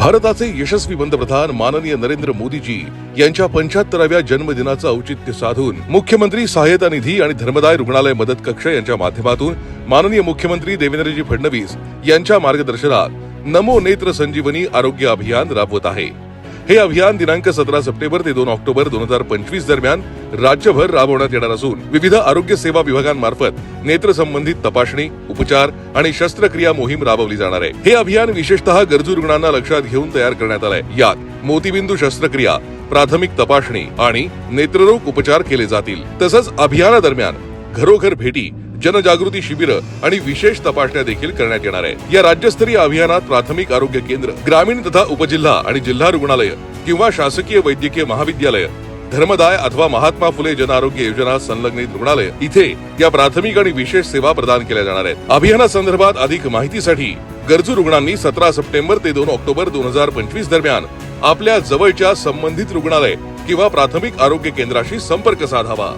भारताचे यशस्वी पंतप्रधान माननीय नरेंद्र मोदीजी यांच्या 75व्या जन्मदिनाचं औचित्य साधून मुख्यमंत्री सहायता निधी आणि धर्मदाय रुग्णालय मदत कक्ष यांच्या माध्यमातून माननीय मुख्यमंत्री देवेंद्रजी फडणवीस यांच्या मार्गदर्शनात नमो नेत्र संजीवनी आरोग्य अभियान राबवत आहे। हे अभियान दिनांक 17 सप्टेंबर ते 2 ऑक्टोबर 2025 दरम्यान राज्यभर राबवण्यात येणार असून विविध आरोग्य सेवा विभागांमार्फत नेत्र संबंधित तपासणी, उपचार आणि शस्त्रक्रिया मोहीम राबवली जाणार आहे। हे अभियान विशेषतः गरजू रुग्णांना लक्षात घेऊन तयार करण्यात आलंय। यात मोतीबिंदू शस्त्रक्रिया, प्राथमिक तपासणी आणि नेत्ररोग उपचार केले जातील। तसंच अभियानादरम्यान घरोघर भेटी, जनजागृती शिबिर आणि विशेष तपासण्या देखील करण्यात येणार आहे। या राज्यस्तरीय अभियानात प्राथमिक आरोग्य केंद्र, ग्रामीण तथा उपजिल्हा आणि जिल्हा रुग्णालय किंवा शासकीय वैद्यकीय महाविद्यालय, धर्मदाय अथवा महात्मा फुले जन आरोग्य योजना संलग्नित रुग्णालय इथे या प्राथमिक आणि विशेष सेवा प्रदान केल्या जाणार आहेत। अभियानासंदर्भात अधिक माहितीसाठी गरजू रुग्णांनी 17 सप्टेंबर ते 2 ऑक्टोबर 2025 दरम्यान आपल्या जवळच्या संबंधित रुग्णालय किंवा प्राथमिक आरोग्य केंद्राशी संपर्क साधावा।